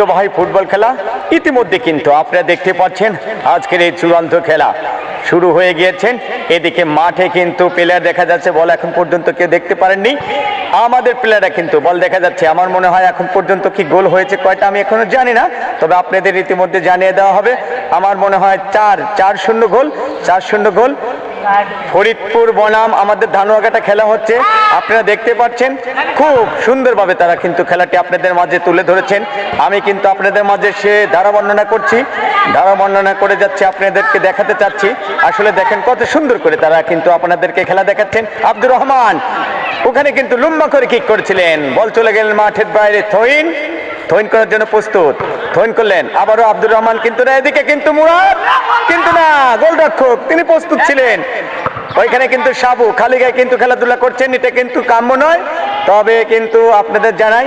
ঐতিহ্যবাহী ফুটবল খেলা ইতিমধ্যে কিন্তু আপনারা দেখতে পাচ্ছেন আজকের এই চূড়ান্ত খেলা শুরু হয়ে গিয়েছেন। এদিকে মাঠে কিন্তু প্লেয়ার দেখা যাচ্ছে, বল এখন পর্যন্ত কেউ দেখতে পারেননি। আমাদের প্লেয়াররা কিন্তু বল দেখা যাচ্ছে। আমার মনে হয় এখন পর্যন্ত কি গোল হয়েছে কয়টা আমি এখনো জানি না, তবে আপনাদের ইতিমধ্যে জানিয়ে দেওয়া হবে। আমার মনে হয় 4-0 গোল, 4-0 গোল। ফরিদপুর বনাম আমাদের ধানুয়াঘাটা খেলা হচ্ছে, আপনারা দেখতে পাচ্ছেন। খুব সুন্দরভাবে তারা কিন্তু খেলাটি আপনাদের মাঝে তুলে ধরেছেন। আমি কিন্তু আপনাদের মাঝে সে ধারা বর্ণনা করছি, ধারা বর্ণনা করে যাচ্ছে, আপনাদেরকে দেখাতে চাচ্ছি। আসলে দেখেন কত সুন্দর করে তারা কিন্তু আপনাদেরকে খেলা দেখাচ্ছেন। আব্দুর রহমান ওখানে কিন্তু লম্বা করে কিক করেছিলেন, বল চলে গেলেন মাঠের বাইরে। থইন করার জন্য প্রস্তুত, থইন করলেন আবারও আব্দুর রহমান, কিন্তু না, এদিকে কিন্তু মুরাদ, কিন্তু না, গোলরক্ষক তিনি প্রস্তুত ছিলেন। ওইখানে কিন্তু সাবু খালি গায়ে কিন্তু খেলাধুলা করছেন, এটা কিন্তু কাম্য নয়। তবে কিন্তু আপনাদের জানাই,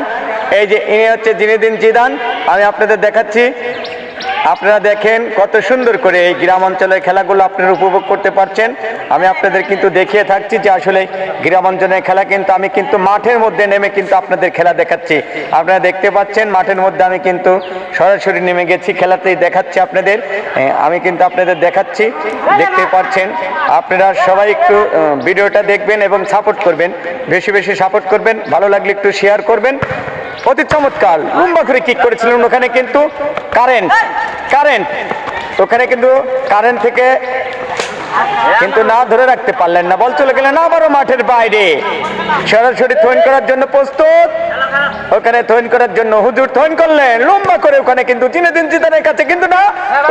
এই যে ইনি হচ্ছে জিনেদিন জিদান, আমি আপনাদের দেখাচ্ছি। আপনারা দেখেন কত সুন্দর করে এই গ্রাম অঞ্চলের খেলাগুলো আপনারা উপভোগ করতে পারছেন। আমি আপনাদের কিন্তু দেখিয়ে থাকছি যে আসলে গ্রাম অঞ্চলের খেলা কিন্তু আমি কিন্তু মাঠের মধ্যে নেমে কিন্তু আপনাদের খেলা দেখাচ্ছি। আপনারা দেখতে পাচ্ছেন মাঠের মধ্যে আমি কিন্তু সরাসরি নেমে গেছি, খেলাতেই দেখাচ্ছি আপনাদের। আমি কিন্তু আপনাদের দেখাচ্ছি, দেখতে পাচ্ছেন। আপনারা সবাই একটু ভিডিওটা দেখবেন এবং সাপোর্ট করবেন, বেশি বেশি সাপোর্ট করবেন। ভালো লাগলে একটু শেয়ার করবেন। অতি চমৎকার লম্বা করে কিক করেছিলেন, ওখানে কিন্তু কারেন্ট ওখানে কিন্তু কারেন্ট থেকে কিন্তু না ধরে রাখতে পারলেন না, বল চলে গেলেন আবারও মাঠের বাইরে। সরাসরি থইন করার জন্য প্রস্তুত, ওখানে থইন করার জন্য হুজুর থইন করলেন লম্বা করে, ওখানে কিন্তু জিনেদিন জিদানের কাছে, কিন্তু না,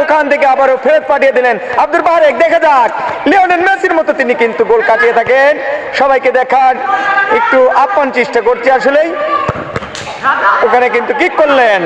ওখান থেকে আবারও ফেরত পাঠিয়ে দিলেন আব্দুল বারেক। দেখা যাক লিওনেল মেসির মতো তিনি কিন্তু গোল কাটিয়ে থাকেন। সবাইকে দেখার একটু আপ্যায়ন চেষ্টা করছি আসলেই। ওখানে কিন্তু কিক করলেন।